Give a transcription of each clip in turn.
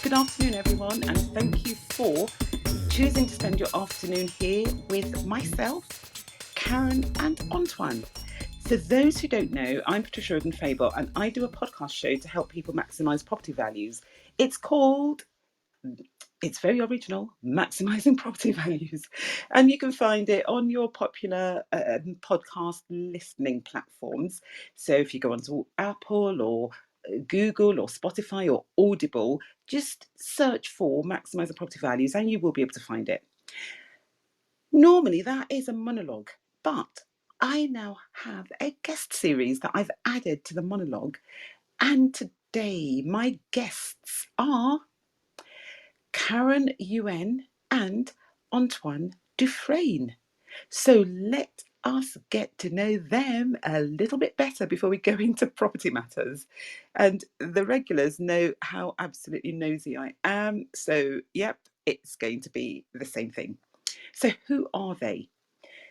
Good afternoon, everyone, and thank you for choosing to spend your afternoon here with myself, Caryn, and Antoine. For those who don't know, I'm Patricia Faber, and I do a podcast show to help people maximise property values. It's called, it's very original, Maximising Property Values. And you can find it on your popular podcast listening platforms. So if you go onto Apple or Google or Spotify or Audible, just search for Maximising Property Values and you will be able to find it. Normally, that is a monologue, but I now have a guest series that I've added to the monologue. And today, my guests are Caryn Yuen and Antoine Dufresne. So let us get to know them a little bit better before we go into property matters. And the regulars know how absolutely nosy I am. So, yep, it's going to be the same thing. So, who are they?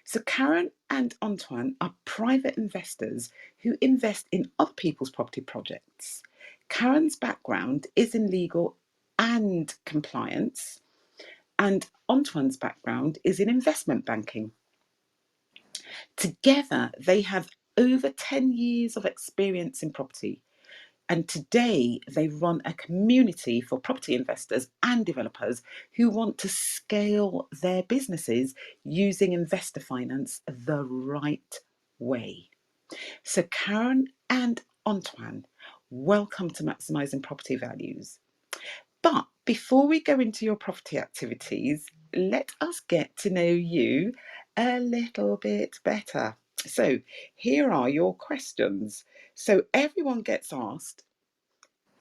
So, Caryn and Antoine are private investors who invest in other people's property projects. Caryn's background is in legal and compliance, and Antoine's background is in investment banking. Together, they have over 10 years of experience in property. And today, they run a community for property investors and developers who want to scale their businesses using investor finance the right way. So, Caryn and Antoine, welcome to Maximising Property Values. But before we go into your property activities, let us get to know you a little bit better. So, here are your questions. So, everyone gets asked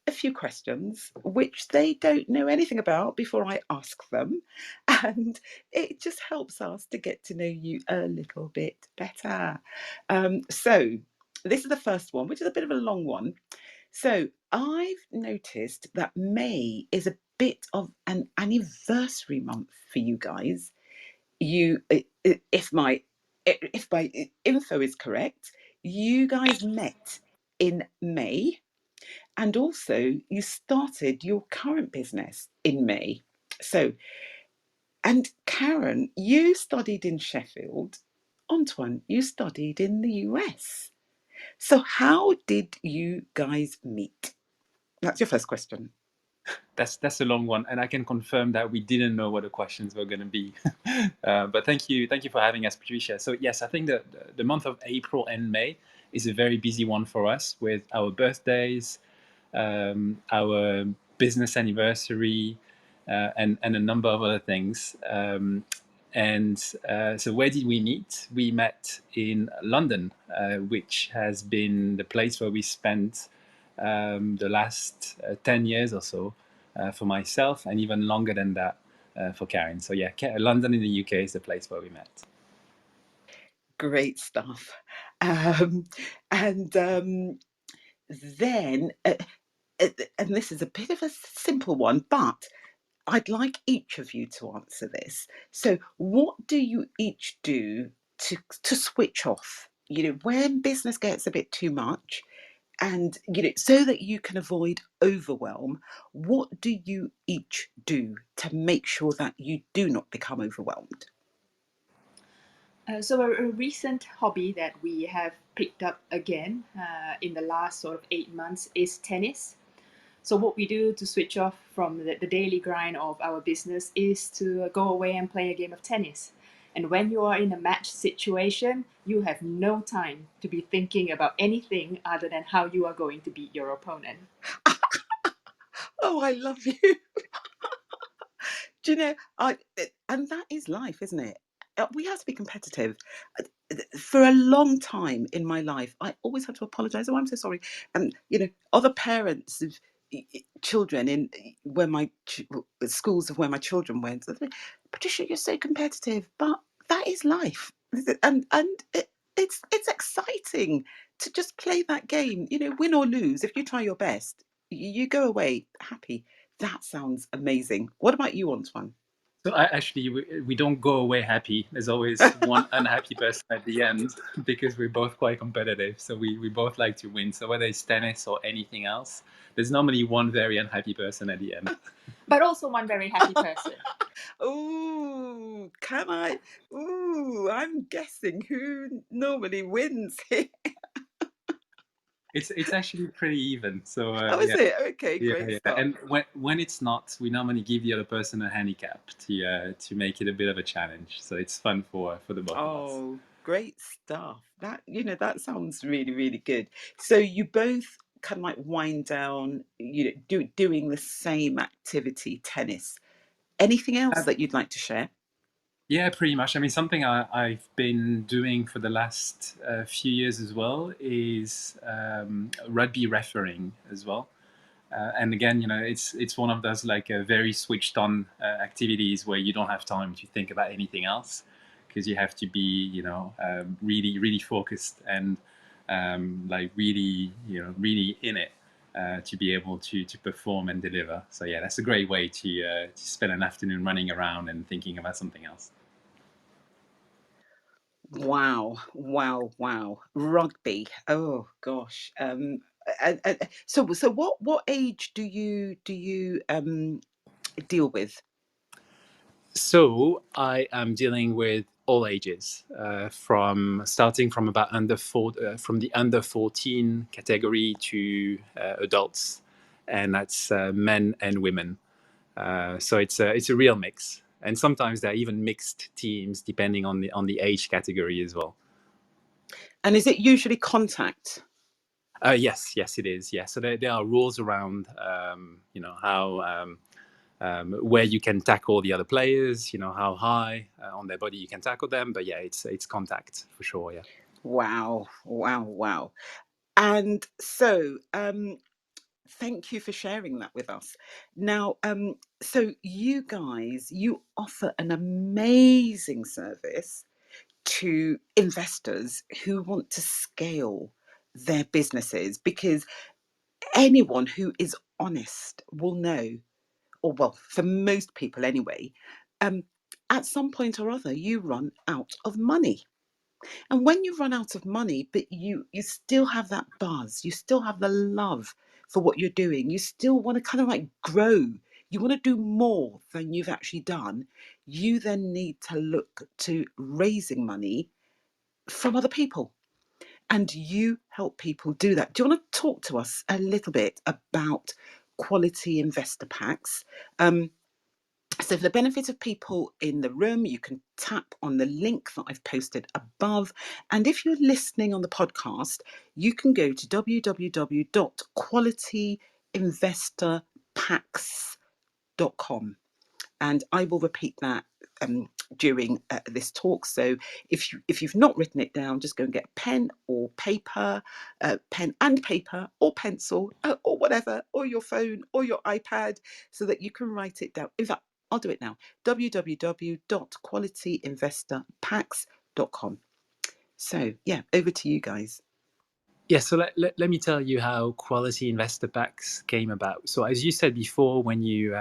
a few questions which they don't know anything about before I ask them. And it just helps us to get to know you a little bit better. So, this is the first one, which is a bit of a long one. So, I've noticed that May is a bit of an anniversary month for you guys. If my info is correct, you guys met in May, and also you started your current business in May. So, and Caryn, you studied in Sheffield. Antoine, you studied in the US. So, how did you guys meet? That's your first question. That's a long one, and I can confirm that we didn't know what the questions were going to be. But thank you for having us, Patricia. So yes, I think that the month of April and May is a very busy one for us with our birthdays, our business anniversary, and a number of other things. So where did we meet? We met in London, which has been the place where we spent the last 10 years or so for myself, and even longer than that for Caryn. So yeah, London in the UK is the place where we met. Great stuff. Um, and then, and this is a bit of a simple one, but I'd like each of you to answer this. So, what do you each do to switch off? You know, when business gets a bit too much, and so that you can avoid overwhelm, what do you each do to make sure that you do not become overwhelmed? So a recent hobby that we have picked up again in the last sort of 8 months is tennis. So what we do to switch off from the daily grind of our business is to go away and play a game of tennis. And when you are in a match situation, you have no time to be thinking about anything other than how you are going to beat your opponent. Oh, I love you. Do you know, and that is life, isn't it? We have to be competitive. For a long time in my life, I always had to apologise. Oh, I'm so sorry. And other parents of children in where my schools of where my children went. Patricia, you're so competitive, but that is life, and it's exciting to just play that game. Win or lose, if you try your best, you go away happy. That sounds amazing. What about you, Antoine? So actually, we don't go away happy. There's always one unhappy person at the end because we're both quite competitive. So we both like to win. So whether it's tennis or anything else, there's normally one very unhappy person at the end. But also one very happy person. Ooh, can I? Ooh, I'm guessing who normally wins here. It's actually pretty even. So Oh, is yeah. it? Okay, Yeah, great yeah. stuff. And when it's not, we normally give the other person a handicap to make it a bit of a challenge. So it's fun for the both of us. Oh, great stuff. That, that sounds really, really good. So you both kind of like wind down, doing the same activity, tennis. Anything else that you'd like to share? Yeah, pretty much. I mean, something I've been doing for the last few years as well is rugby refereeing as well. And again, it's one of those like very switched on activities where you don't have time to think about anything else because you have to be, really, really focused and like really, really in it to be able to perform and deliver. So yeah, that's a great way to spend an afternoon running around and thinking about something else. Wow, wow, wow. Rugby. Oh gosh. So what age do you deal with? So I am dealing with all ages, from starting from about from the under 14 category to adults, and that's men and women. So it's a real mix, and sometimes there are even mixed teams depending on the age category as well. And is it usually contact? Yes, yes, it is. Yeah, so there are rules around, how. Where you can tackle the other players, how high on their body you can tackle them. But yeah, it's contact for sure. Yeah. Wow, wow, wow. And so, thank you for sharing that with us. Now, so you guys, you offer an amazing service to investors who want to scale their businesses, because anyone who is honest will know, or well, for most people anyway, um, at some point or other, you run out of money. And when you run out of money, but you still have that buzz, you still have the love for what you're doing, you still want to kind of like grow, you want to do more than you've actually done, you then need to look to raising money from other people. And you help people do that. Do you want to talk to us a little bit about quality investor packs? So, for the benefit of people in the room, you can tap on the link that I've posted above. And if you're listening on the podcast, you can go to www.qualityinvestorpacks.com. And I will repeat that during this talk. So if you've not written it down, just go and get pen or paper, pen and paper or pencil or whatever, or your phone or your iPad, so that you can write it down. In fact, I'll do it now. www.qualityinvestorpacks.com. So yeah, over to you guys. Yeah, so let me tell you how quality investor packs came about. So as you said before, when you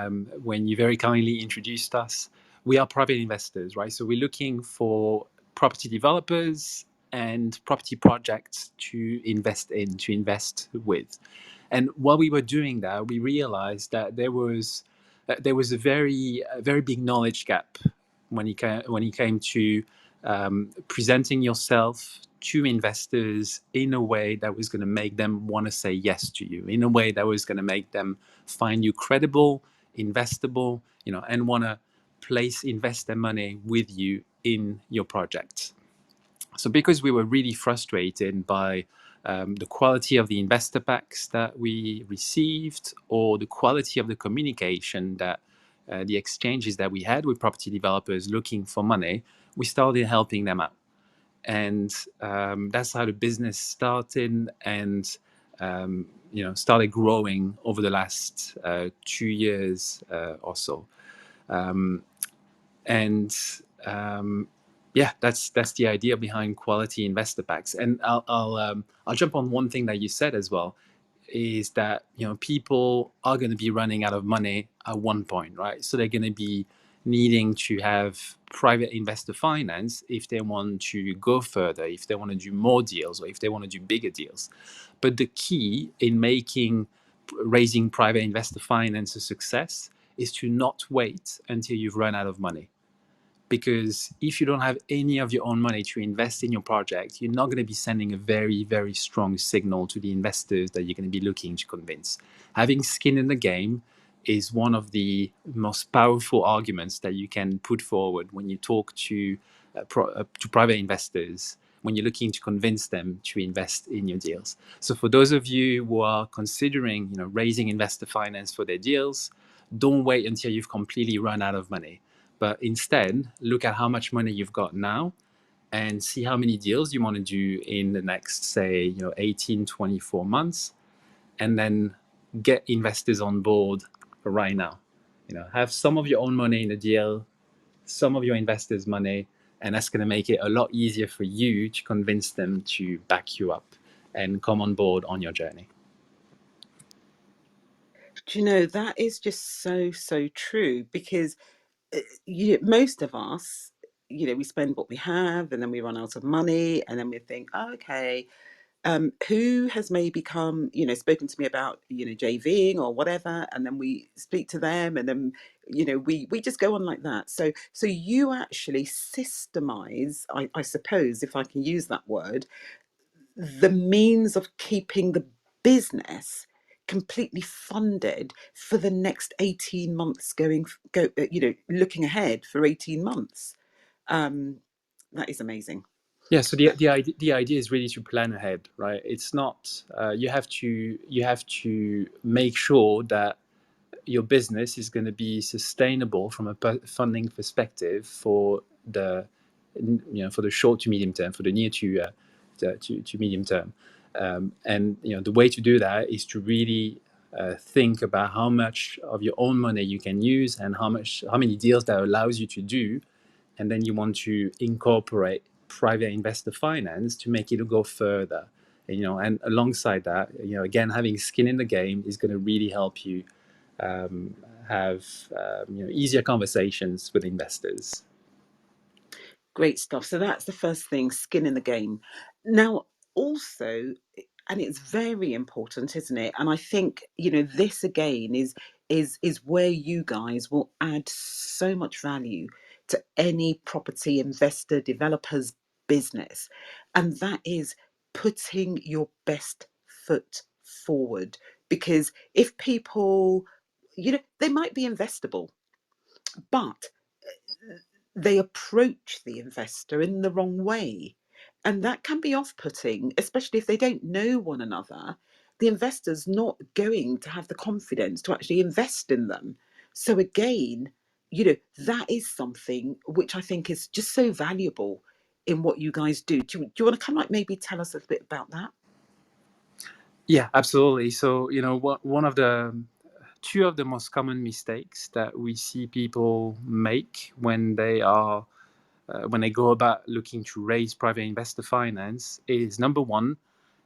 very kindly introduced us, we are private investors, right? So we're looking for property developers and property projects to invest in, to invest with. And while we were doing that, we realized that there was a very big knowledge gap when it came to presenting yourself to investors in a way that was going to make them want to say yes to you, in a way that was going to make them find you credible, investable, and want to invest their money with you in your project. So because we were really frustrated by the quality of the investor packs that we received, or the quality of the communication that the exchanges that we had with property developers looking for money, we started helping them out. And that's how the business started, and started growing over the last 2 years or so. And yeah, that's the idea behind quality investor packs. And I'll jump on one thing that you said as well, is that people are going to be running out of money at one point, right? So they're going to be needing to have private investor finance if they want to go further, if they want to do more deals, or if they want to do bigger deals. But the key in making raising private investor finance a success is to not wait until you've run out of money. Because if you don't have any of your own money to invest in your project, you're not going to be sending a very, very strong signal to the investors that you're going to be looking to convince. Having skin in the game is one of the most powerful arguments that you can put forward when you talk to private investors, when you're looking to convince them to invest in your deals. So for those of you who are considering, raising investor finance for their deals, don't wait until you've completely run out of money, but instead look at how much money you've got now and see how many deals you want to do in the next, say, 18, 24 months, and then get investors on board right now. Have some of your own money in the deal, some of your investors' money, and that's going to make it a lot easier for you to convince them to back you up and come on board on your journey. Do you know, that is just so true, because most of us, we spend what we have and then we run out of money, and then we think, oh, okay, who has maybe come, spoken to me about, JVing or whatever, and then we speak to them, and then, we just go on like that. So you actually systemize, I suppose, if I can use that word, the means of keeping the business completely funded for the next 18 months, looking ahead for 18 months. That is amazing. Yeah, so the idea is really to plan ahead, right? It's not you have to make sure that your business is going to be sustainable from a funding perspective for the for the short to medium term, for the near to medium term, and the way to do that is to really think about how much of your own money you can use and how many deals that allows you to do, and then you want to incorporate private investor finance to make it go further. And alongside that, again, having skin in the game is going to really help you have easier conversations with investors. Great stuff. So that's the first thing, skin in the game. Now, also, and it's very important, isn't it? And I think, this again is where you guys will add so much value to any property investor, developer's business. And that is putting your best foot forward. Because if people, they might be investable, but they approach the investor in the wrong way. And that can be off putting, especially if they don't know one another. The investor's not going to have the confidence to actually invest in them. So, again, that is something which I think is just so valuable in what you guys do. Do you want to kind of like maybe tell us a bit about that? Yeah, absolutely. So, one of the two of the most common mistakes that we see people make when they go about looking to raise private investor finance is, number one,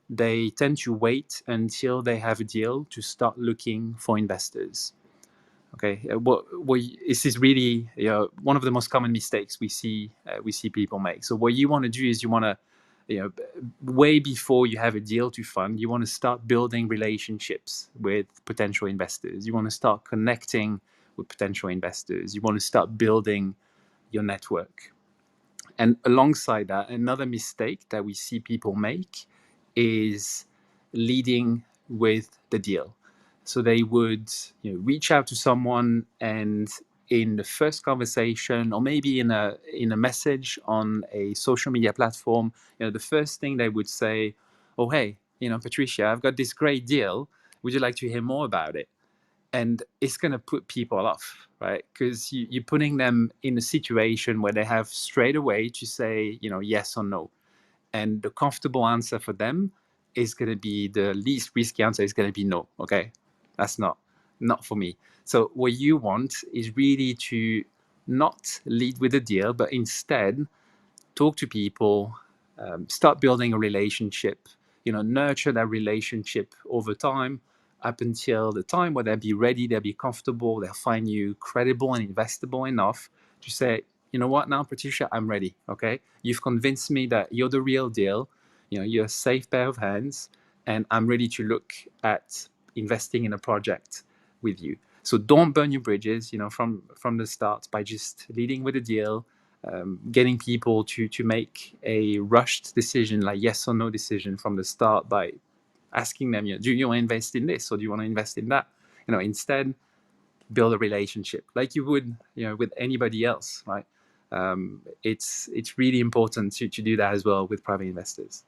they tend to wait until they have a deal to start looking for investors. Okay, this is really one of the most common mistakes we see people make. So what you want to do is you want to, way before you have a deal to fund, you want to start building relationships with potential investors. You want to start connecting with potential investors. You want to start building your network. And alongside that, another mistake that we see people make is leading with the deal. So they would reach out to someone, and in the first conversation, or maybe in a message on a social media platform, the first thing they would say, "Oh, hey, Patricia, I've got this great deal. Would you like to hear more about it?" And it's going to put people off, right? Because you're putting them in a situation where they have straight away to say, yes or no. And the comfortable answer for them is going to be, the least risky answer is going to be no. Okay, that's not for me. So what you want is really to not lead with a deal, but instead talk to people, start building a relationship, nurture that relationship over time, up until the time where they'll be ready, they'll be comfortable, they'll find you credible and investable enough to say, you know what, now, Patricia, I'm ready. Okay, you've convinced me that you're the real deal. You're a safe pair of hands, and I'm ready to look at investing in a project with you. So don't burn your bridges, from the start by just leading with a deal, getting people to make a rushed decision, like yes or no decision from the start, by asking them, do you want to invest in this or do you want to invest in that? Instead, build a relationship like you would, with anybody else, right? It's really important to do that as well with private investors.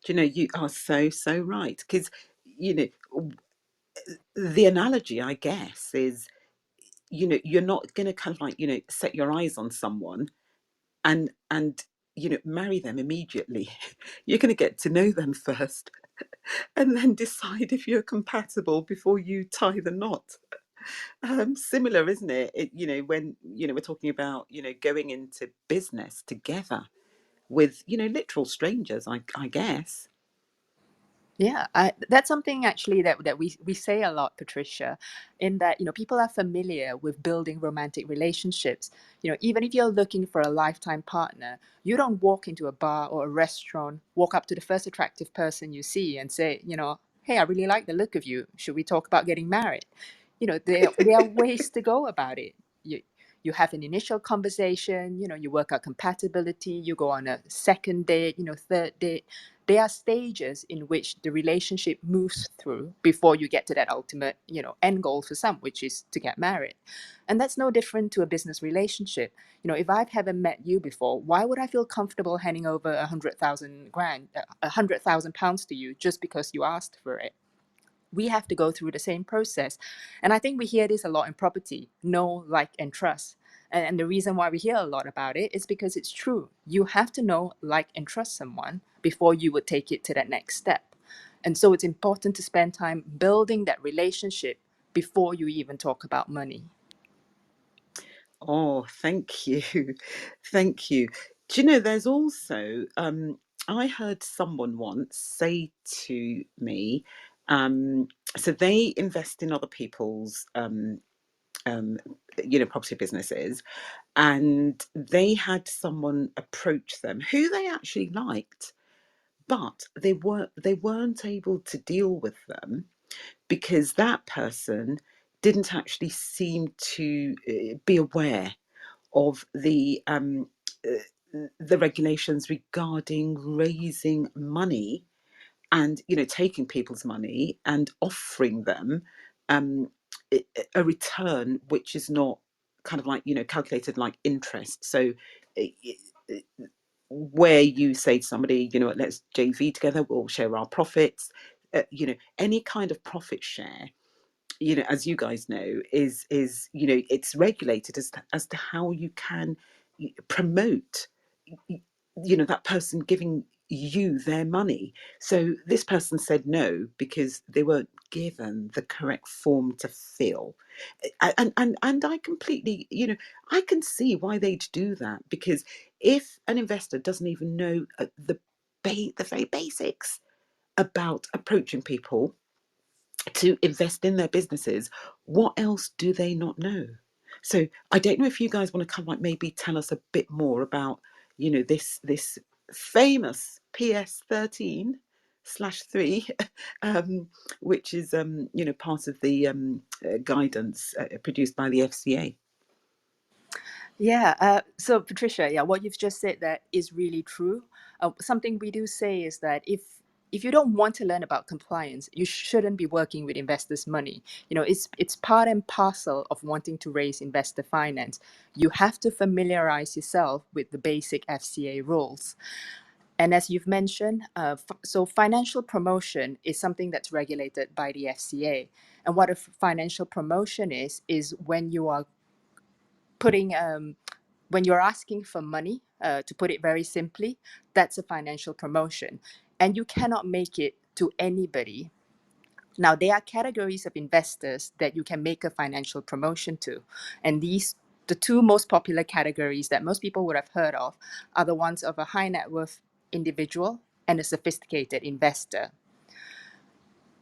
You are so right, because the analogy, I guess, is you're not going to kind of like set your eyes on someone and marry them immediately. You're going to get to know them first and then decide if you're compatible before you tie the knot. Similar, isn't it? When we're talking about going into business together with literal strangers, I guess. Yeah, that's something actually that we say a lot, Patricia, in that, people are familiar with building romantic relationships. Even if you're looking for a lifetime partner, you don't walk into a bar or a restaurant, walk up to the first attractive person you see and say, hey, I really like the look of you. Should we talk about getting married? There are ways to go about it. You have an initial conversation, you work out compatibility, you go on a second date, third date. There are stages in which the relationship moves through before you get to that ultimate, end goal for some, which is to get married. And that's no different to a business relationship. If I haven't met you before, why would I feel comfortable handing over 100,000 pounds to you just because you asked for it? We have to go through the same process. And I think we hear this a lot in property: know, like, and trust. And the reason why we hear a lot about it is because it's true. You have to know, like, and trust someone before you would take it to that next step. And so it's important to spend time building that relationship before you even talk about money. Oh, thank you. Thank you. Do there's also, I heard someone once say to me, so they invest in other people's, um, property businesses, and they had someone approach them who they actually liked, but they weren't able to deal with them because that person didn't actually seem to be aware of the regulations regarding raising money and taking people's money and offering them um, a return which is not kind of like calculated like interest. So where you say to somebody, let's JV together, we'll share our profits. Any kind of profit share, as you guys know, is it's regulated as to how you can promote that person giving you their money. So this person said no because they weren't given the correct form to fill. And I completely, I can see why they'd do that, because if an investor doesn't even know the very basics about approaching people to invest in their businesses, what else do they not know? So I don't know if you guys want to come, like, maybe tell us a bit more about this famous PS13/3, which is part of the guidance produced by the FCA. Yeah. So Patricia, yeah, what you've just said, that is really true. Something we do say is that if you don't want to learn about compliance, you shouldn't be working with investors' money. It's part and parcel of wanting to raise investor finance. You have to familiarize yourself with the basic FCA rules. And as you've mentioned, so financial promotion is something that's regulated by the FCA. And what a financial promotion is when you are putting when you're asking for money, to put it very simply, that's a financial promotion. And you cannot make it to anybody. Now, there are categories of investors that you can make a financial promotion to. And the two most popular categories that most people would have heard of are the ones of a high net worth individual and a sophisticated investor.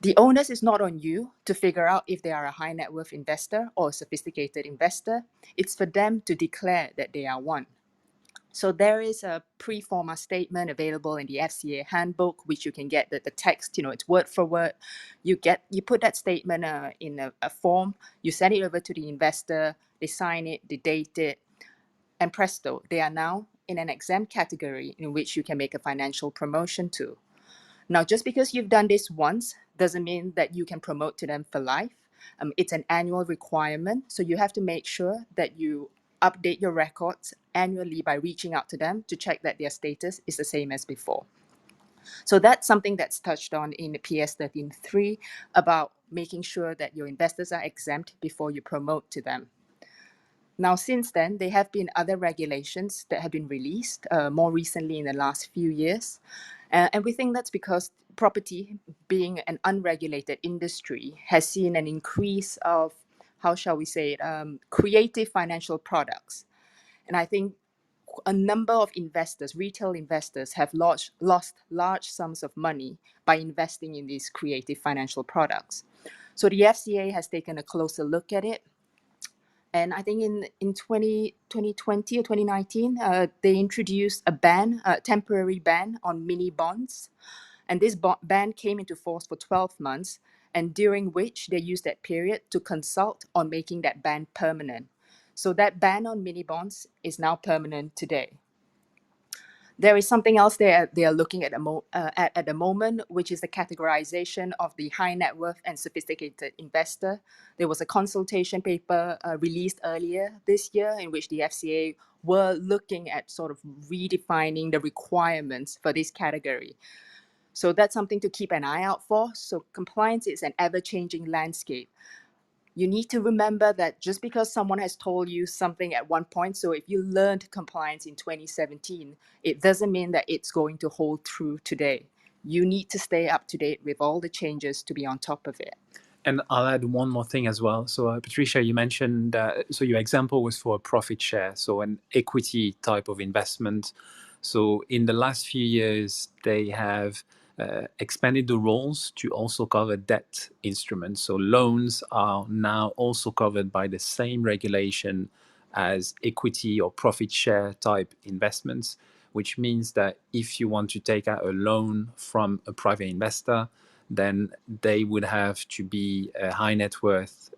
The onus is not on you to figure out if they are a high net worth investor or a sophisticated investor. It's for them to declare that they are one. So there is a pre-forma statement available in the FCA handbook, which you can get the text, it's word for word. You put that statement in a form, you send it over to the investor, they sign it, they date it, and presto, they are now in an exempt category in which you can make a financial promotion to. Now, just because you've done this once doesn't mean that you can promote to them for life. It's an annual requirement, so you have to make sure that you update your records annually by reaching out to them to check that their status is the same as before. So that's something that's touched on in the PS 13.3 about making sure that your investors are exempt before you promote to them. Now, since then, there have been other regulations that have been released more recently in the last few years. And we think that's because property, being an unregulated industry, has seen an increase of, how shall we say it, creative financial products. And I think a number of investors, retail investors, have lost large sums of money by investing in these creative financial products. So the FCA has taken a closer look at it. And I think in 2020 or 2019, they introduced a temporary ban on mini bonds. And this ban came into force for 12 months, and during which they used that period to consult on making that ban permanent. So that ban on mini bonds is now permanent today. There is something else they are looking at at the moment, which is the categorization of the high net worth and sophisticated investor. There was a consultation paper released earlier this year in which the FCA were looking at sort of redefining the requirements for this category. So that's something to keep an eye out for. So compliance is an ever-changing landscape. You need to remember that just because someone has told you something at one point, so if you learned compliance in 2017, it doesn't mean that it's going to hold true today. You need to stay up to date with all the changes to be on top of it. And I'll add one more thing as well. So, Patricia, you mentioned, so your example was for a profit share, so an equity type of investment. So in the last few years, they have expanded the rules to also cover debt instruments. So loans are now also covered by the same regulation as equity or profit share type investments, which means that if you want to take out a loan from a private investor, then they would have to be a high net worth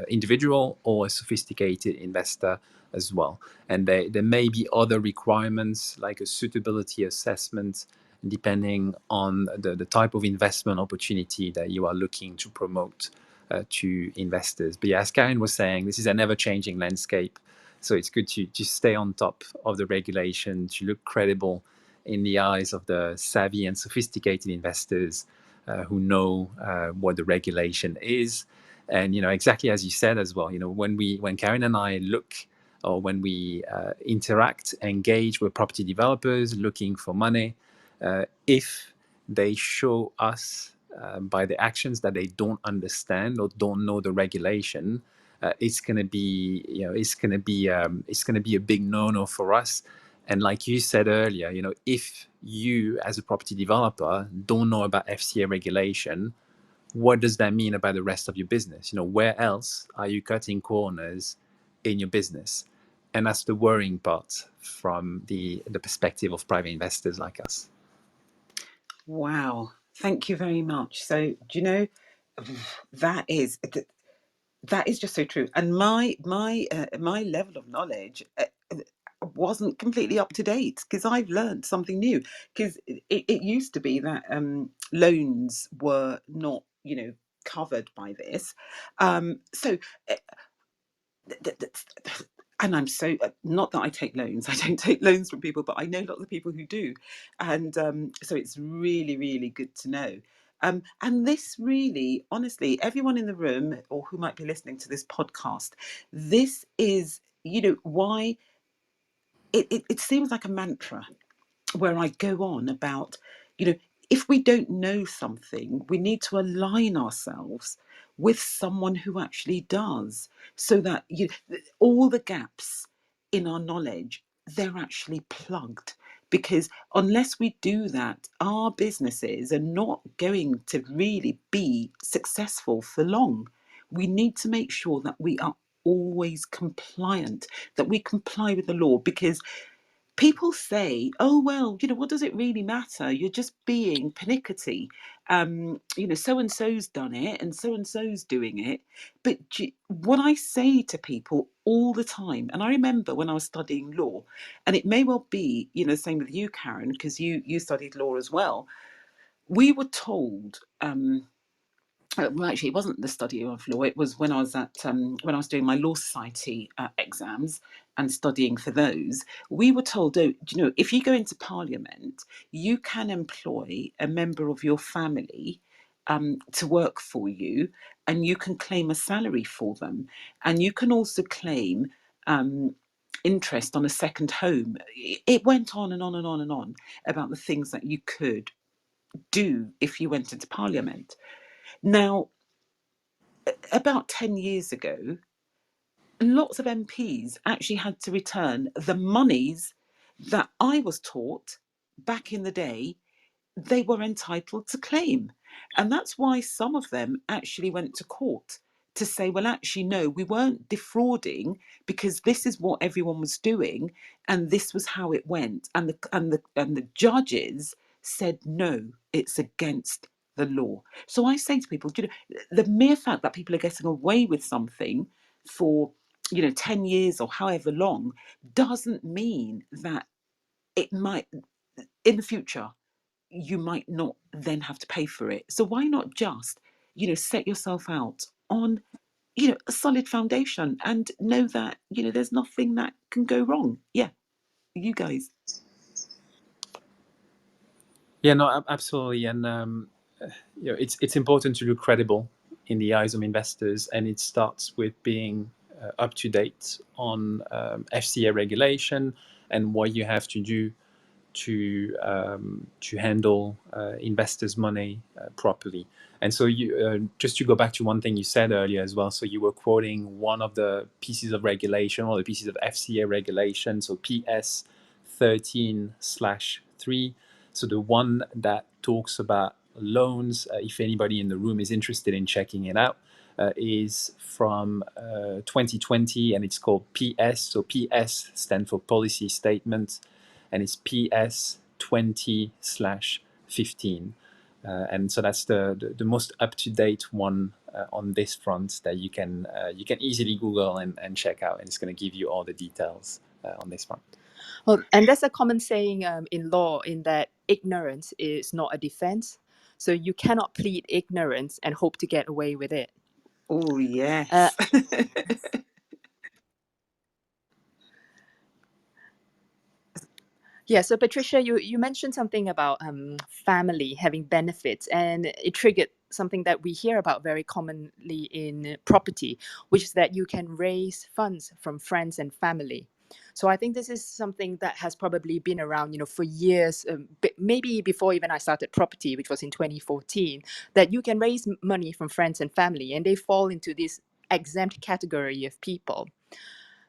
individual or a sophisticated investor as well. And there may be other requirements like a suitability assessment, depending on the type of investment opportunity that you are looking to promote to investors. But yeah, as Caryn was saying, this is an ever-changing landscape. So it's good to just stay on top of the regulation, to look credible in the eyes of the savvy and sophisticated investors who know what the regulation is. And exactly as you said as well, when Caryn and I look, or when we interact, engage with property developers looking for money, if they show us by the actions that they don't understand or don't know the regulation, it's gonna be a big no-no for us. And like you said earlier, if you as a property developer don't know about FCA regulation, what does that mean about the rest of your business? Where else are you cutting corners in your business? And that's the worrying part from the perspective of private investors like us. Wow, thank you very much. So, do you know, that is just so true. And my level of knowledge wasn't completely up to date, because I've learned something new. Because it used to be that loans were not, covered by this. So and I'm so, not that I take loans, I don't take loans from people, but I know lots of people who do. And so it's really, really good to know. And this really, honestly, everyone in the room or who might be listening to this podcast, this is, why it seems like a mantra where I go on about, if we don't know something, we need to align ourselves with someone who actually does, so that all the gaps in our knowledge, they're actually plugged, because unless we do that, our businesses are not going to really be successful for long. We need to make sure that we are always compliant, that we comply with the law, because people say, oh, well, what does it really matter? You're just being pernickety. So and so's done it and so's doing it. But what I say to people all the time, and I remember when I was studying law, and it may well be, same with you, Caryn, because you studied law as well. We were told, well, actually, it wasn't the study of law. It was when I was doing my law society exams and studying for those. We were told, oh, if you go into Parliament, you can employ a member of your family to work for you, and you can claim a salary for them, and you can also claim interest on a second home. It went on and on and on and on about the things that you could do if you went into Parliament. Now, about 10 years ago, lots of MPs actually had to return the monies that I was taught back in the day they were entitled to claim. And that's why some of them actually went to court to say, well, actually, no, we weren't defrauding, because this is what everyone was doing and this was how it went. And the judges said, no, it's against the law. So I say to people, the mere fact that people are getting away with something for 10 years or however long doesn't mean that it might, in the future, you might not then have to pay for it. So why not just, set yourself out on, a solid foundation and know that, there's nothing that can go wrong. Yeah, you guys. Yeah, no, absolutely. And it's important to look credible in the eyes of investors, and it starts with being up to date on FCA regulation and what you have to do to handle investors' money properly. And so, you just to go back to one thing you said earlier as well. So you were quoting one of the pieces of regulation, or the pieces of FCA regulation. So PS 13/3. So the one that talks about loans. If anybody in the room is interested in checking it out, is from 2020, and it's called PS. So PS stands for policy statement, and it's PS 20/15. And so that's the most up-to-date one on this front that you can easily Google and check out, and it's going to give you all the details on this front. Well, and that's a common saying in law, in that ignorance is not a defense. So you cannot plead ignorance and hope to get away with it. Oh, yes. Yeah, so Patricia, you mentioned something about family having benefits, and it triggered something that we hear about very commonly in property, which is that you can raise funds from friends and family. So I think this is something that has probably been around, for years, maybe before even I started property, which was in 2014, that you can raise money from friends and family, and they fall into this exempt category of people.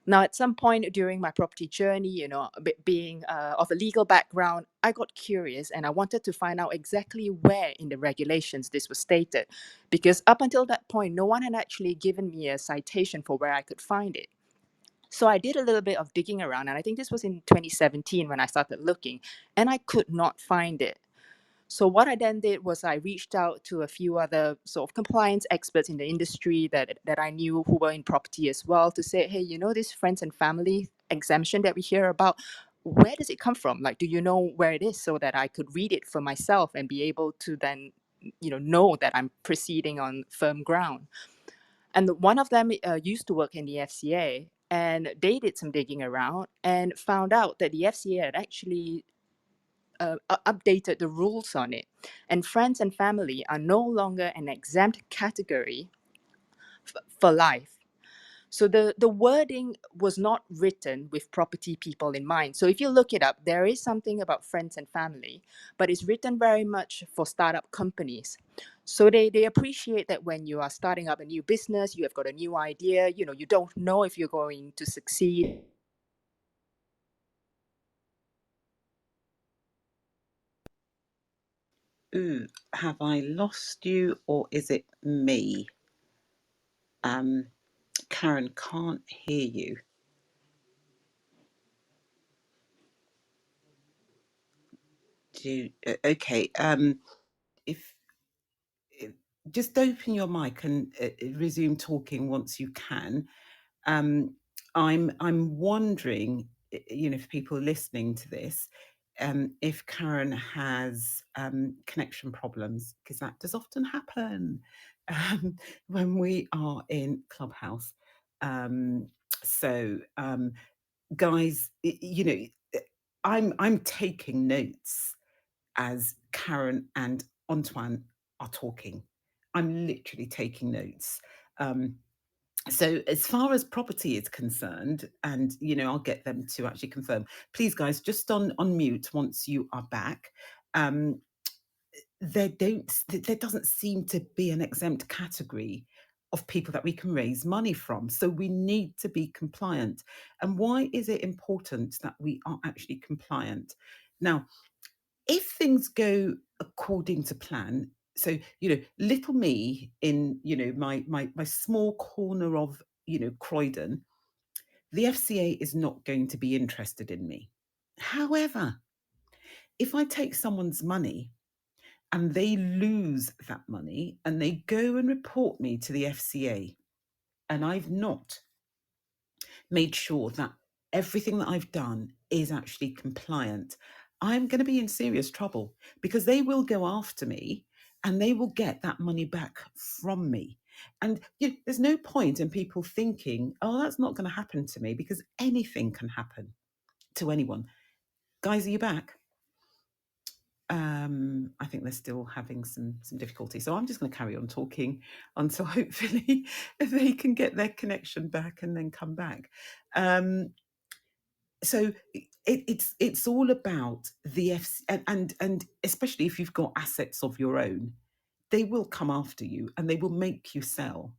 Now, at some point during my property journey, being of a legal background, I got curious and I wanted to find out exactly where in the regulations this was stated, because up until that point, no one had actually given me a citation for where I could find it. So I did a little bit of digging around, and I think this was in 2017 when I started looking, and I could not find it. So what I then did was I reached out to a few other sort of compliance experts in the industry that I knew who were in property as well, to say, hey, this friends and family exemption that we hear about, where does it come from? Like, do you know where it is, so that I could read it for myself and be able to then, know that I'm proceeding on firm ground. And one of them used to work in the FCA, and they did some digging around and found out that the FCA had actually updated the rules on it. And friends and family are no longer an exempt category for life. So the wording was not written with property people in mind. So if you look it up, there is something about friends and family, but it's written very much for startup companies. So they appreciate that when you are starting up a new business, you have got a new idea, you don't know if you're going to succeed. Ooh, have I lost you or is it me? Caryn, can't hear you. Okay. If just open your mic and resume talking once you can. I'm wondering, for people listening to this, if Caryn has connection problems, because that does often happen when we are in Clubhouse. So, guys, I'm taking notes as Caryn and Antoine are talking. I'm literally taking notes. So as far as property is concerned, and I'll get them to actually confirm. Please, guys, just on mute once you are back. There doesn't seem to be an exempt category of people that we can raise money from. So we need to be compliant. And why is it important that we are actually compliant? Now, if things go according to plan, so little me in my small corner of Croydon, the FCA is not going to be interested in me. However, if I take someone's money and they lose that money and they go and report me to the FCA, and I've not made sure that everything that I've done is actually compliant, I'm going to be in serious trouble, because they will go after me and they will get that money back from me. And there's no point in people thinking, oh, that's not going to happen to me, because anything can happen to anyone. Guys, are you back? I think they're still having some difficulty, so I'm just going to carry on talking until hopefully they can get their connection back and then come back. So it's all about the FC, and especially if you've got assets of your own, they will come after you and they will make you sell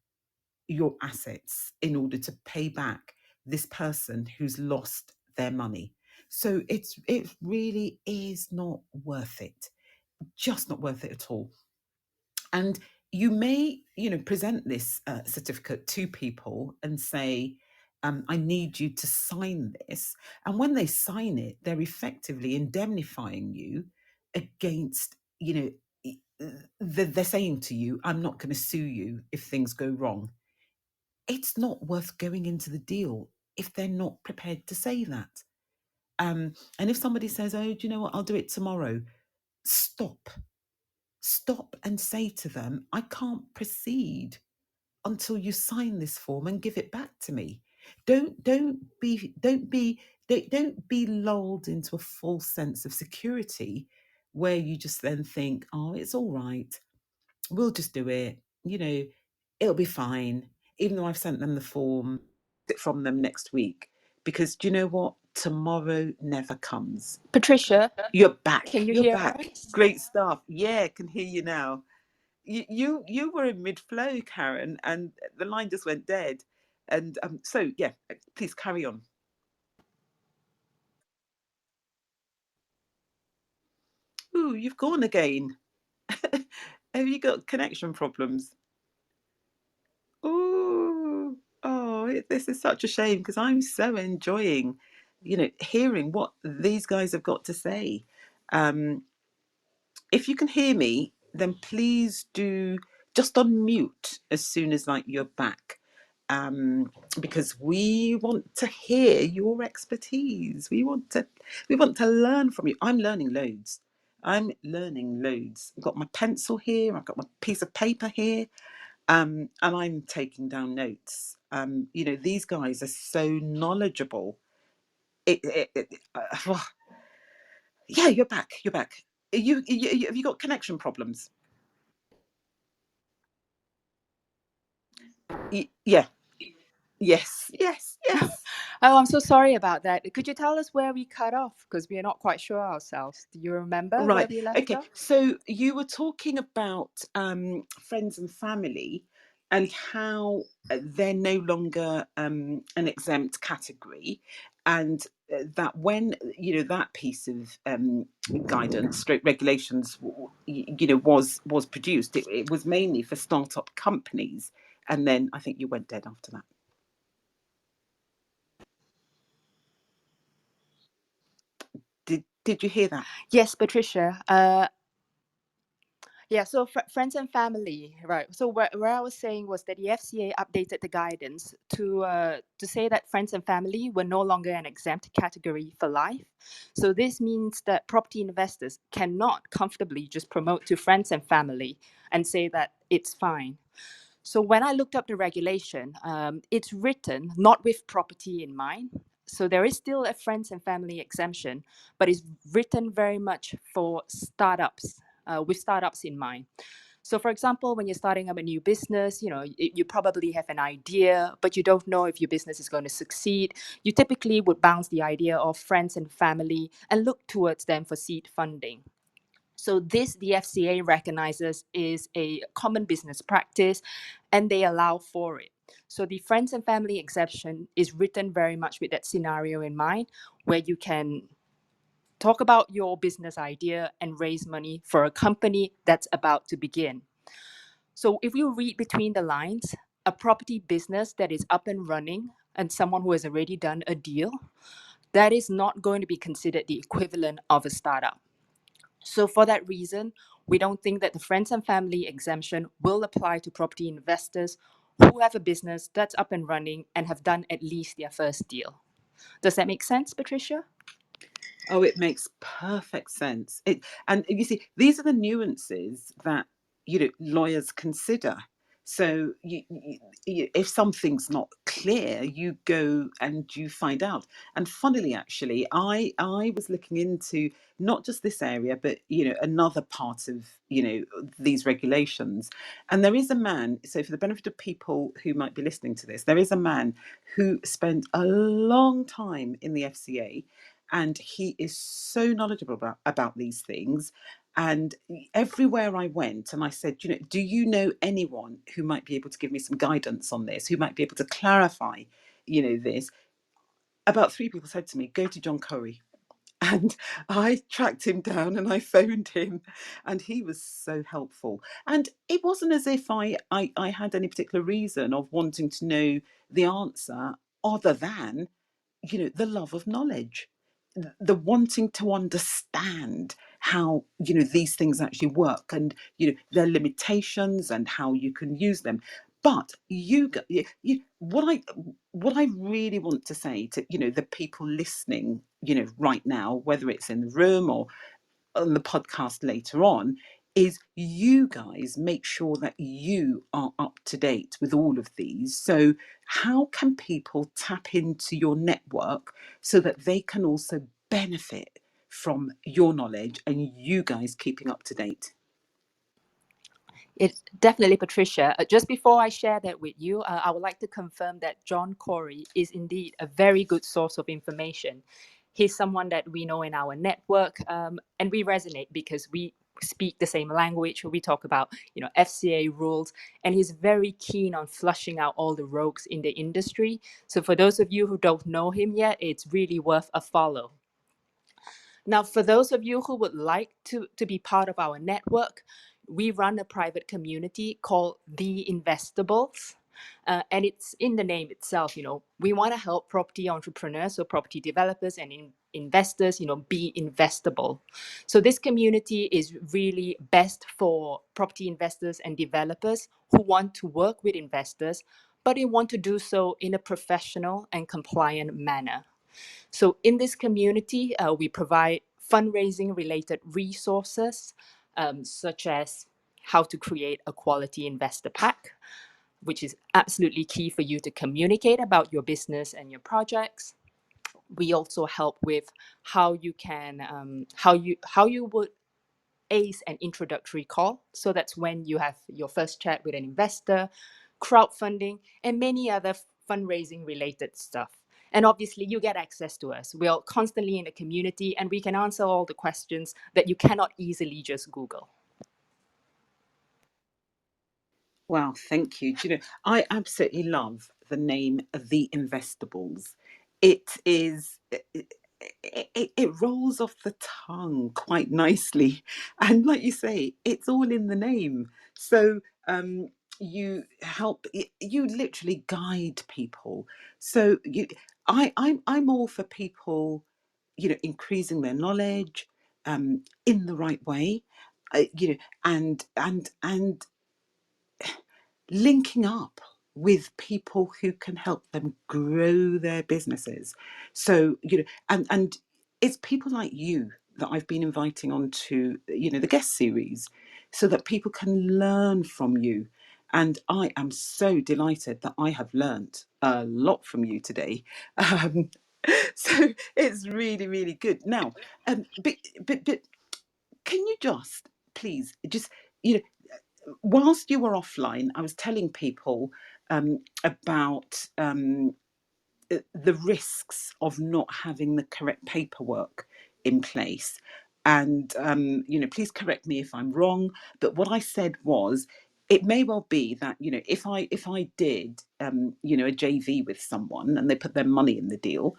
your assets in order to pay back this person who's lost their money. So it really is not worth it. Just not worth it at all. And you may, present this certificate to people and say, I need you to sign this. And when they sign it, they're effectively indemnifying you against, they're saying to you, I'm not going to sue you if things go wrong. It's not worth going into the deal if they're not prepared to say that. And if somebody says, oh, do you know what, I'll do it tomorrow, stop and say to them, I can't proceed until you sign this form and give it back to me. Don't be lulled into a false sense of security where you just then think, oh, it's all right, we'll just do it, it'll be fine, even though I've sent them the form from them next week. Because do you know what? Tomorrow never comes. Patricia, You're back. can you You're hear back. us? Great stuff. Yeah, can hear you now. You were in mid flow, Caryn, and the line just went dead. And so yeah, please carry on. Ooh, you've gone again. Have you got connection problems? Ooh, oh, this is such a shame, because I'm so enjoying, hearing what these guys have got to say. If you can hear me, then please do just unmute as soon as you're back, because we want to hear your expertise. We want to learn from you. I'm learning loads. I've got my pencil here. I've got my piece of paper here, and I'm taking down notes. These guys are so knowledgeable. Yeah, you're back. You're back. Have you got connection problems? Yeah. Yes. Yes. Yes. Oh, I'm so sorry about that. Could you tell us where we cut off? Because we are not quite sure ourselves. Do you remember where Right. we left Okay. off? So you were talking about friends and family, and how they're no longer an exempt category, and that when that piece of guidance, stroke regulations, was produced, it was mainly for startup companies, and then I think you went dead after that. Did you hear that? Yes, Patricia. Yeah, so friends and family, right? So where I was saying was that the FCA updated the guidance to say that friends and family were no longer an exempt category for life. So this means that property investors cannot comfortably just promote to friends and family and say that it's fine. So when I looked up the regulation, it's written not with property in mind. So there is still a friends and family exemption, but it's written very much for startups, with startups in mind. So for example, when you're starting up a new business, you probably have an idea, but you don't know if your business is going to succeed. You typically would bounce the idea off friends and family and look towards them for seed funding. So this, the FCA recognizes, is a common business practice, and they allow for it. So the friends and family exception is written very much with that scenario in mind, where you can talk about your business idea and raise money for a company that's about to begin. So if you read between the lines, a property business that is up and running and someone who has already done a deal, that is not going to be considered the equivalent of a startup. So for that reason, we don't think that the friends and family exemption will apply to property investors who have a business that's up and running and have done at least their first deal. Does that make sense, Patricia? Oh, it makes perfect sense. And you see, these are the nuances that lawyers consider. So if something's not clear, you go and you find out. And funnily, actually, I was looking into not just this area, but another part of these regulations. And there is a man. So for the benefit of people who might be listening to this, there is a man who spent a long time in the FCA, and he is so knowledgeable about these things. And everywhere I went, and I said, do you know anyone who might be able to give me some guidance on this, who might be able to clarify, this? About 3 people said to me, go to John Curry. And I tracked him down and I phoned him, and he was so helpful. And it wasn't as if I had any particular reason of wanting to know the answer, other than the love of knowledge, the wanting to understand how these things actually work, and their limitations and how you can use them. But what I really want to say to the people listening right now, whether it's in the room or on the podcast later on, is you guys make sure that you are up to date with all of these. So how can people tap into your network so that they can also benefit from your knowledge and you guys keeping up to date? It's definitely, Patricia. Just before I share that with you, I would like to confirm that John Corey is indeed a very good source of information. He's someone that we know in our network, and we resonate because we speak the same language. We talk about, FCA rules, and he's very keen on flushing out all the rogues in the industry. So for those of you who don't know him yet, it's really worth a follow. Now, for those of you who would like to be part of our network, we run a private community called The Investables. And it's in the name itself. We want to help property entrepreneurs, so property developers and investors, be investable. So this community is really best for property investors and developers who want to work with investors, but they want to do so in a professional and compliant manner. So in this community, we provide fundraising related resources, such as how to create a quality investor pack, which is absolutely key for you to communicate about your business and your projects. We also help with how you can, how you would ace an introductory call. So that's when you have your first chat with an investor, crowdfunding, and many other fundraising related stuff. And obviously, you get access to us. We're constantly in the community, and we can answer all the questions that you cannot easily just Google. Wow, thank you. Do you know, I absolutely love the name The Investables. It is, it rolls off the tongue quite nicely. And like you say, it's all in the name. So you help, you literally guide people. So I'm all for people, increasing their knowledge in the right way. And linking up with people who can help them grow their businesses. So, and it's people like you that I've been inviting onto, the guest series so that people can learn from you. And I am so delighted that I have learnt a lot from you today. Um, so it's really, really good. Now, but can you just please just, you know, whilst you were offline, I was telling people about the risks of not having the correct paperwork in place. And please correct me if I'm wrong. But what I said was, it may well be that if I did a JV with someone and they put their money in the deal,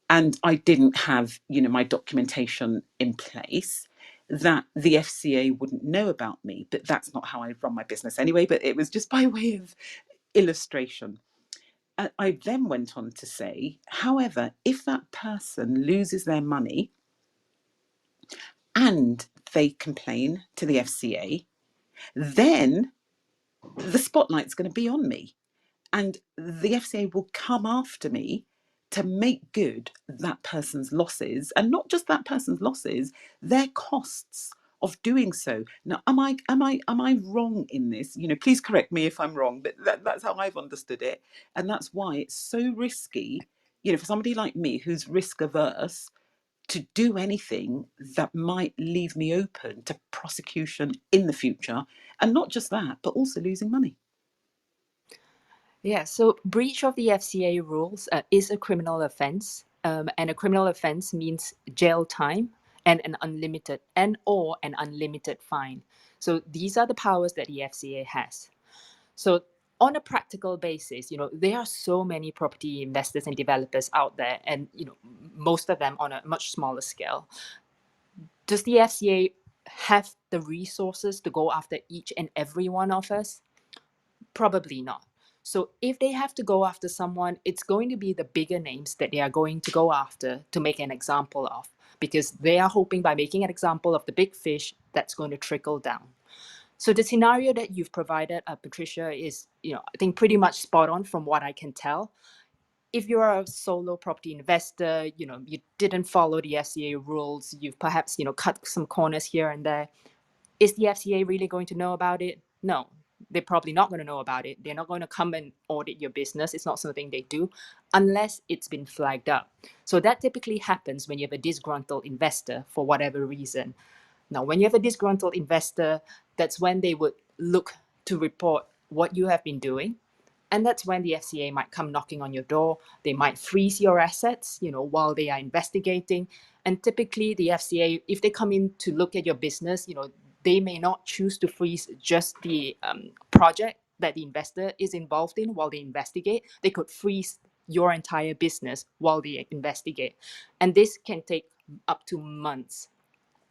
and I didn't have, my documentation in place, that the FCA wouldn't know about me. But that's not how I run my business anyway. But it was just by way of illustration. I then went on to say, however, if that person loses their money and they complain to the FCA, then the spotlight's going to be on me. And the FCA will come after me to make good that person's losses, and not just that person's losses, their costs of doing so. Now, am I wrong in this? Please correct me if I'm wrong, but that's how I've understood it, and that's why it's so risky. For somebody like me who's risk averse, to do anything that might leave me open to prosecution in the future, and not just that, but also losing money. Yeah, so breach of the FCA rules is a criminal offense, and a criminal offense means jail time and an unlimited fine. So these are the powers that the FCA has. So on a practical basis, there are so many property investors and developers out there, and most of them on a much smaller scale. Does the FCA have the resources to go after each and every one of us? Probably not. So if they have to go after someone, it's going to be the bigger names that they are going to go after to make an example of, because they are hoping by making an example of the big fish, that's going to trickle down. So the scenario that you've provided, Patricia, is, I think pretty much spot on from what I can tell. If you're a solo property investor, you didn't follow the FCA rules, you've perhaps, cut some corners here and there. Is the FCA really going to know about it? No, they're probably not going to know about it. They're not going to come and audit your business. It's not something they do unless it's been flagged up. So that typically happens when you have a disgruntled investor for whatever reason. Now, when you have a disgruntled investor, that's when they would look to report what you have been doing. And that's when the FCA might come knocking on your door. They might freeze your assets, while they are investigating. And typically the FCA, if they come in to look at your business, they may not choose to freeze just the project that the investor is involved in while they investigate. They could freeze your entire business while they investigate. And this can take up to months.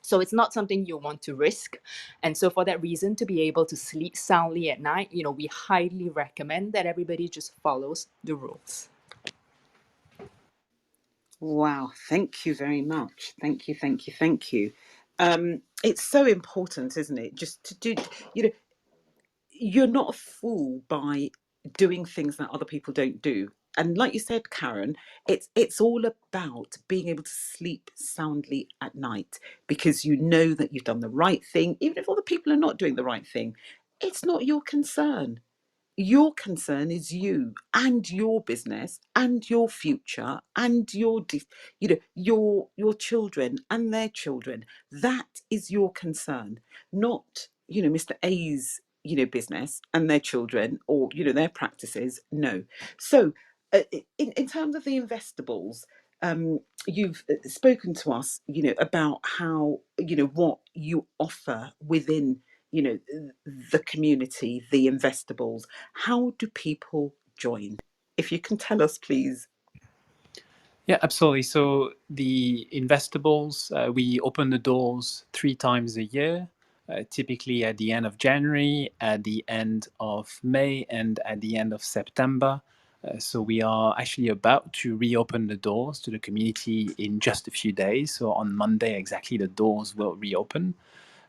So it's not something you want to risk. And so for that reason, to be able to sleep soundly at night, we highly recommend that everybody just follows the rules. Wow, thank you very much. Thank you, thank you, thank you. It's so important, isn't it? Just to do, you're not a fool by doing things that other people don't do. And like you said, Caryn, it's all about being able to sleep soundly at night, because you know that you've done the right thing, even if other people are not doing the right thing. It's not your concern. Your concern is you and your business and your future and your children and their children. That is your concern, not Mr. A's business and their children, or their practices. No. So in terms of the investables, you've spoken to us about how what you offer within you know, the community, the Investables? How do people join? If you can tell us, please. Yeah, absolutely. So the Investables, we open the doors 3 times a year, typically at the end of January, at the end of May, and at the end of September. So we are actually about to reopen the doors to the community in just a few days. So on Monday, exactly, the doors will reopen.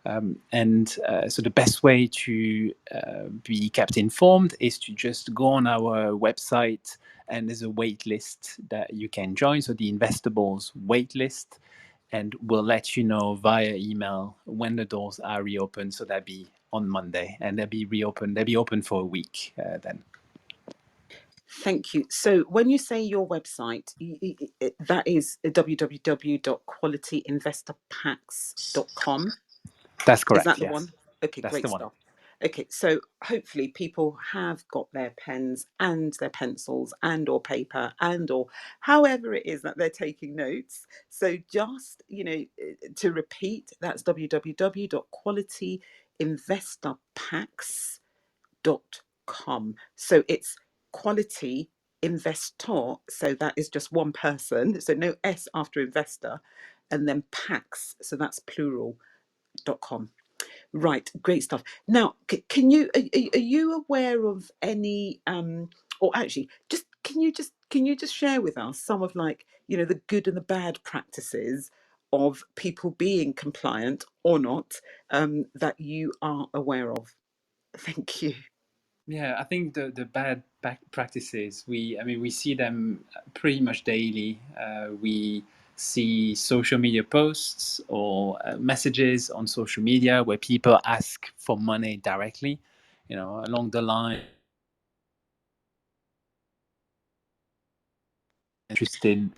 So the best way to be kept informed is to just go on our website, and there's a wait list that you can join. So the Investables wait list, and we'll let you know via email when the doors are reopened. So that'll be on Monday, and they'll be reopened. They'll be open for a week then. Thank you. So when you say your website, that is www.qualityinvestorpacks.com. That's Is correct, that the yes. one? Okay, That's great the one. stuff. Okay, so hopefully people have got their pens and their pencils and or paper and or however it is that they're taking notes. So just, to repeat, that's www.qualityinvestorpacks.com. So it's quality investor, so that is just one person, so no S after investor, and then packs, so that's plural.com. Right, great stuff. Now, can you are you aware of any or actually just can you just share with us some of, like, the good and the bad practices of people being compliant or not, that you are aware of? Thank you. Yeah, I think the bad practices, we see them pretty much daily. We see social media posts or messages on social media where people ask for money directly, along the line, interested.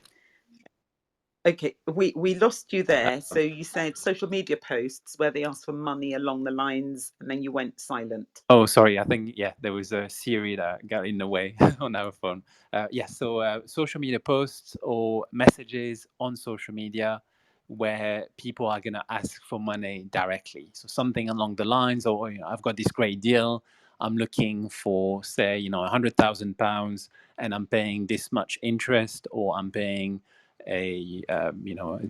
Okay, we lost you there. So you said social media posts where they ask for money along the lines, and then you went silent. Oh, sorry. I think, yeah, there was a Siri that got in the way on our phone. So social media posts or messages on social media where people are going to ask for money directly. So something along the lines, or, I've got this great deal. I'm looking for, say, £100,000, and I'm paying this much interest, or I'm paying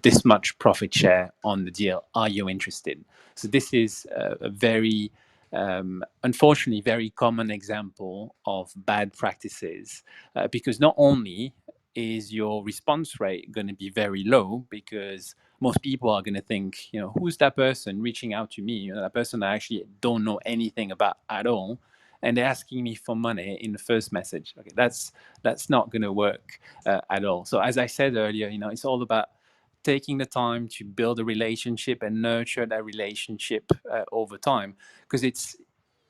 this much profit share on the deal. Are you interested? So this is a very unfortunately, very common example of bad practices, because not only is your response rate going to be very low, because most people are going to think, who's that person reaching out to me? That person I actually don't know anything about at all, and they're asking me for money in the first message. Okay, that's not going to work at all. So as I said earlier, it's all about taking the time to build a relationship and nurture that relationship over time, because it's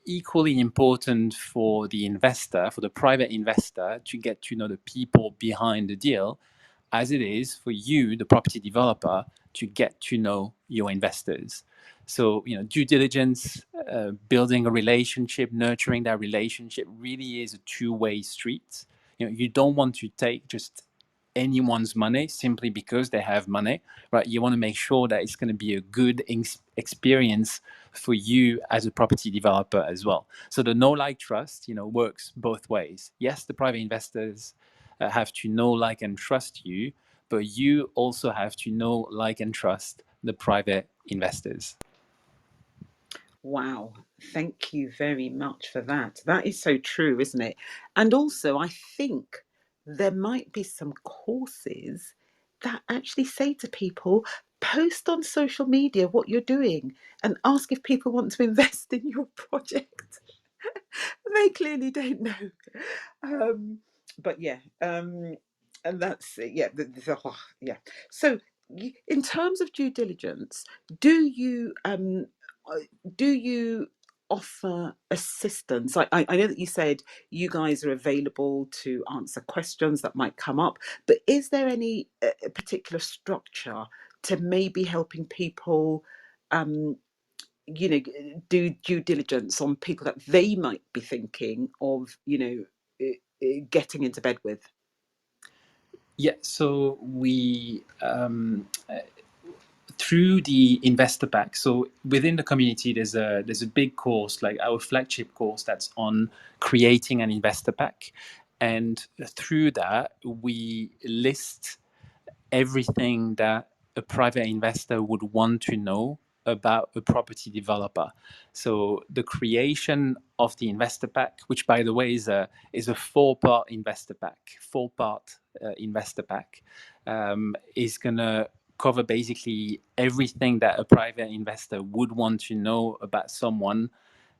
equally important for the investor, for the private investor, to get to know the people behind the deal, as it is for you, the property developer, to get to know your investors. So, due diligence, building a relationship, nurturing that relationship really is a two-way street. You don't want to take just anyone's money simply because they have money, right? You want to make sure that it's going to be a good experience for you as a property developer as well. So the know, like, trust, works both ways. Yes, the private investors have to know, like, and trust you, but you also have to know, like, and trust the private investors. Wow, thank you very much for that. That is so true, isn't it? And also, I think there might be some courses that actually say to people, post on social media what you're doing and ask if people want to invest in your project. They clearly don't know. But yeah, and that's it. Yeah, yeah. So, in terms of due diligence, do you uh, do you offer assistance? I know that you said you guys are available to answer questions that might come up, but is there any particular structure to maybe helping people do due diligence on people that they might be thinking of getting into bed with? Yeah, so we through the investor pack. So within the community, there's a big course, like our flagship course, that's on creating an investor pack, and through that we list everything that a private investor would want to know about a property developer. So the creation of the investor pack, which by the way is a four-part investor pack, investor pack, is gonna cover basically everything that a private investor would want to know about someone,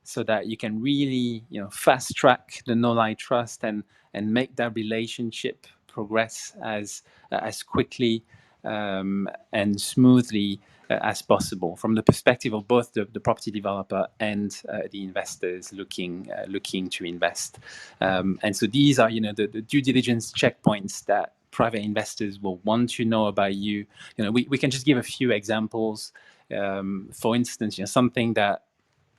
so that you can really, fast track the no lie trust and make that relationship progress as quickly and smoothly as possible from the perspective of both the property developer and the investors looking to invest. And so these are, the due diligence checkpoints that private investors will want to know about you. We can just give a few examples. For instance, something that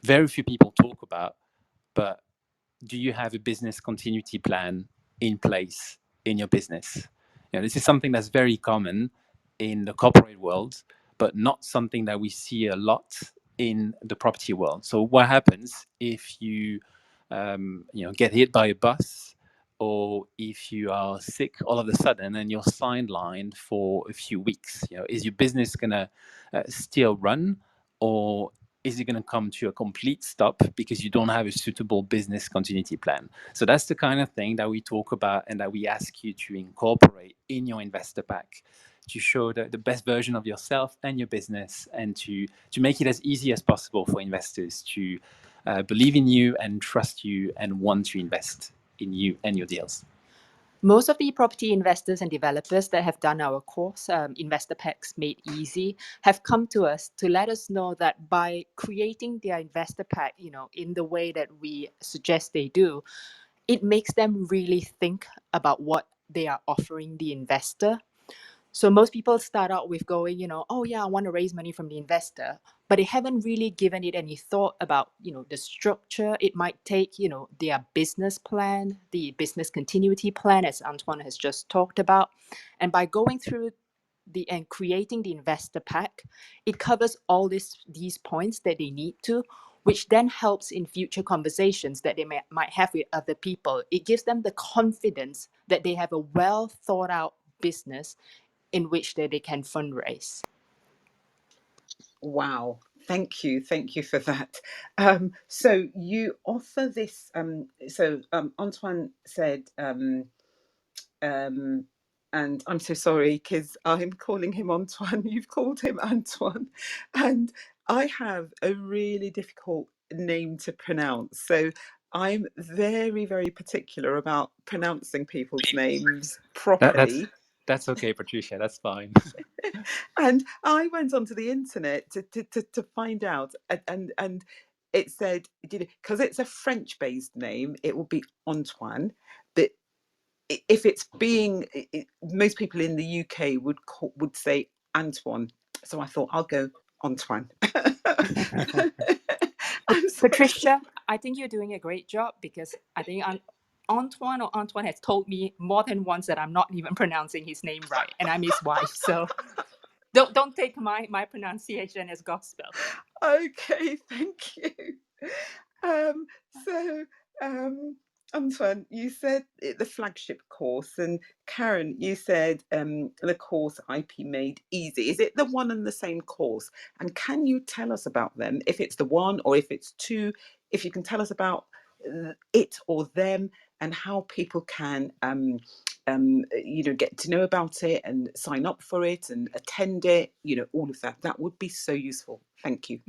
very few people talk about, but do you have a business continuity plan in place in your business? This is something that's very common in the corporate world, but not something that we see a lot in the property world. So what happens if you, get hit by a bus, or if you are sick all of a sudden and you're sidelined for a few weeks? Is your business gonna still run, or is it going to come to a complete stop because you don't have a suitable business continuity plan? So that's the kind of thing that we talk about and that we ask you to incorporate in your investor pack, to show the best version of yourself and your business, and to make it as easy as possible for investors to believe in you and trust you and want to invest in you and your deals. Most of the property investors and developers that have done our course, Investor Packs Made Easy, have come to us to let us know that by creating their investor pack, in the way that we suggest they do, it makes them really think about what they are offering the investor. So most people start out with going, oh yeah, I want to raise money from the investor, but they haven't really given it any thought about, the structure it might take, their business plan, the business continuity plan, as Antoine has just talked about. And by going through and creating the investor pack, it covers all these points that they need to, which then helps in future conversations that they might have with other people. It gives them the confidence that they have a well thought out business in which they can fundraise. Wow. Thank you for that. So you offer this. Antoine said, and I'm so sorry because I'm calling him Antoine. You've called him Antoine, and I have a really difficult name to pronounce. So I'm very, very particular about pronouncing people's names properly. That's okay, Patricia. That's fine. And I went onto the internet to find out, and it said, because it's a French-based name, it will be Antoine, but if it's most people in the UK would say Antoine. So I thought I'll go Antoine. I'm so Patricia, I think you're doing a great job, because I think Antoine has told me more than once that I'm not even pronouncing his name right, and I'm his wife. So don't take my pronunciation as gospel. Okay, thank you. Um, so, Antoine, you said the flagship course, and Caryn, you said the course IP Made Easy. Is it the one and the same course? And can you tell us about them, if it's the one or if it's two? If you can tell us about it or them, and how people can get to know about it and sign up for it and attend it, all of that. That would be so useful. Thank you.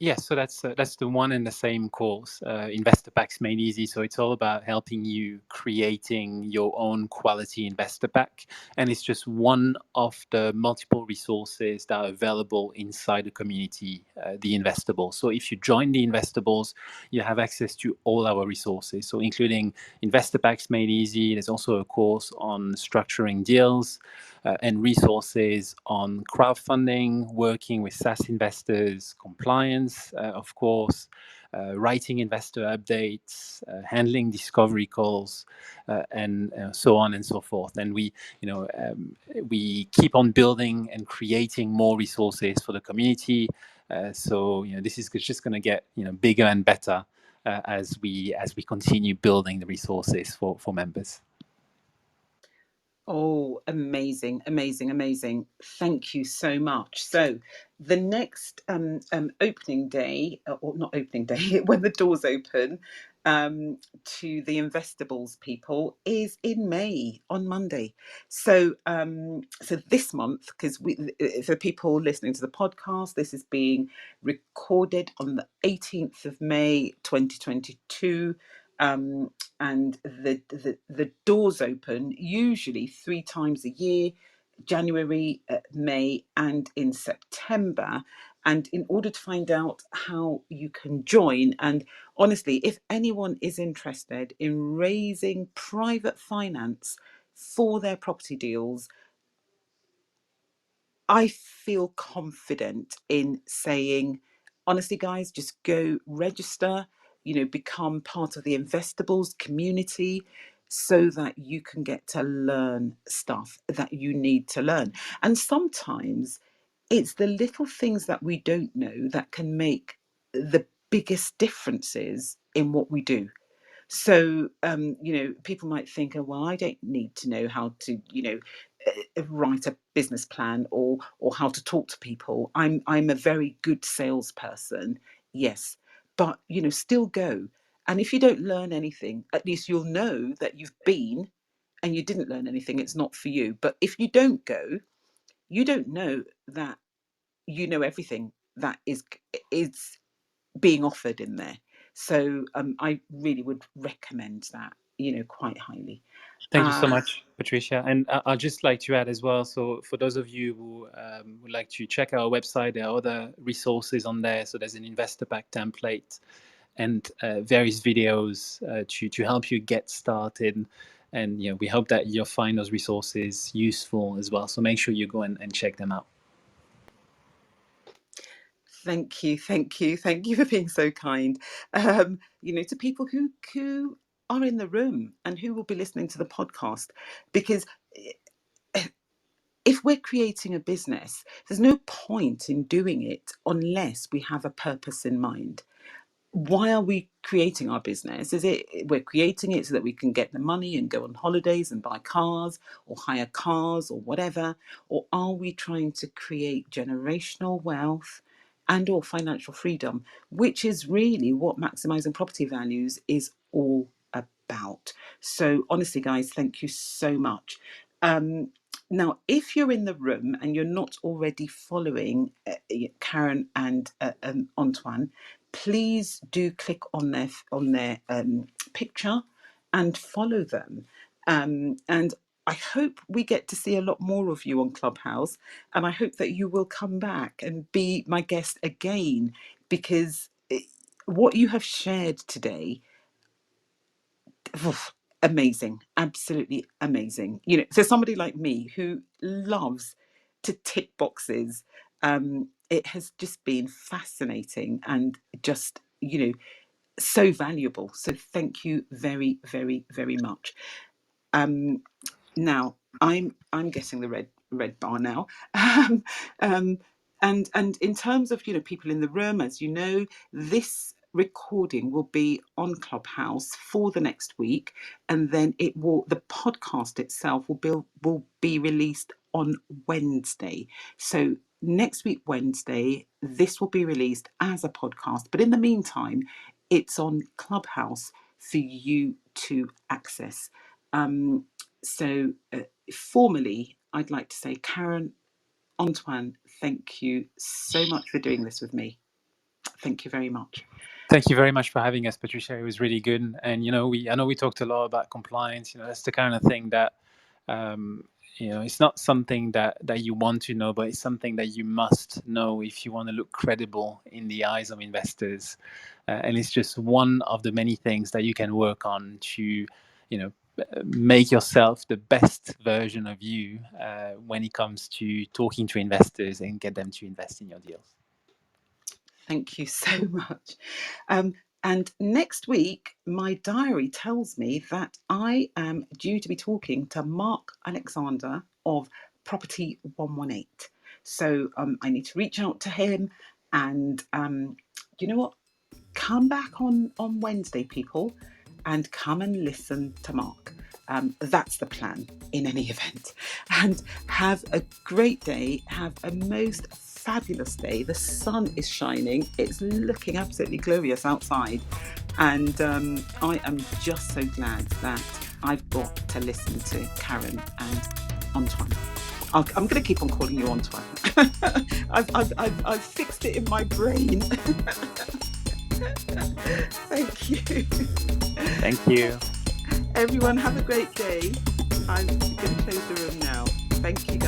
Yes, so that's the one and the same course, Investor Packs Made Easy. So it's all about helping you creating your own quality investor pack, and it's just one of the multiple resources that are available inside the community, the Investables. So if you join the Investables, you have access to all our resources, so including Investor Packs Made Easy. There's also a course on structuring deals, and resources on crowdfunding, working with SaaS investors, compliance, of course, writing investor updates, handling discovery calls, and so on and so forth. And we keep on building and creating more resources for the community. So this is just going to get bigger and better as we continue building the resources for members. Oh, amazing, amazing, amazing. Thank you so much. So the next opening day, or not opening day, when the doors open to the Investables people is in May on Monday. So so this month, because for people listening to the podcast, this is being recorded on the 18th of May 2022. And the doors open usually 3 times a year: January, May, and in September. And in order to find out how you can join, and honestly, if anyone is interested in raising private finance for their property deals, I feel confident in saying, honestly, guys, just go register, become part of the Investables community so that you can get to learn stuff that you need to learn. And sometimes it's the little things that we don't know that can make the biggest differences in what we do. So, people might think, oh, well, I don't need to know how to, write a business plan or how to talk to people. I'm a very good salesperson, yes, but still go. And if you don't learn anything, at least you'll know that you've been and you didn't learn anything. It's not for you. But if you don't go, you don't know that you know everything that is being offered in there. So I really would recommend that, quite highly. Thank you so much, Patricia. And I'd just like to add as well, so for those of you who would like to check our website, there are other resources on there. So there's an investor pack template and various videos to help you get started. And we hope that you'll find those resources useful as well. So make sure you go and check them out. Thank you for being so kind. To people who are in the room and who will be listening to the podcast, because if we're creating a business, there's no point in doing it unless we have a purpose in mind. Why are we creating our business? Is it we're creating it so that we can get the money and go on holidays and buy cars or hire cars or whatever? Or are we trying to create generational wealth and or financial freedom, which is really what maximizing property values is all about? So honestly, guys, thank you so much. Now, if you're in the room and you're not already following Caryn and Antoine, please do click on their picture and follow them. And I hope we get to see a lot more of you on Clubhouse, and I hope that you will come back and be my guest again, because what you have shared today, amazing, absolutely amazing. For somebody like me who loves to tick boxes, it has just been fascinating and just so valuable. So thank you very, very, very much. Now I'm getting the red bar now. And in terms of people in the room, as you know, this recording will be on Clubhouse for the next week, and then the podcast itself will be released on Wednesday. So next week Wednesday, this will be released as a podcast, but in the meantime, it's on Clubhouse for you to access. So formally, I'd like to say, Caryn, Antoine, thank you so much for doing this with me. Thank you very much. Thank you very much for having us, Patricia. It was really good. And I know we talked a lot about compliance. That's the kind of thing that it's not something that you want to know, but it's something that you must know if you want to look credible in the eyes of investors. And it's just one of the many things that you can work on to make yourself the best version of you when it comes to talking to investors and get them to invest in your deals. Thank you so much. And next week, my diary tells me that I am due to be talking to Mark Alexander of Property 118. So I need to reach out to him, and you know what? Come back on Wednesday, people, and come and listen to Mark. That's the plan in any event. And have a great day. Have a most fabulous day. The sun is shining. It's looking absolutely glorious outside. And I am just so glad that I've got to listen to Caryn and Antoine. I'm going to keep on calling you Antoine. I've fixed it in my brain. Thank you. Thank you. Everyone, have a great day. I'm going to close the room now. Thank you.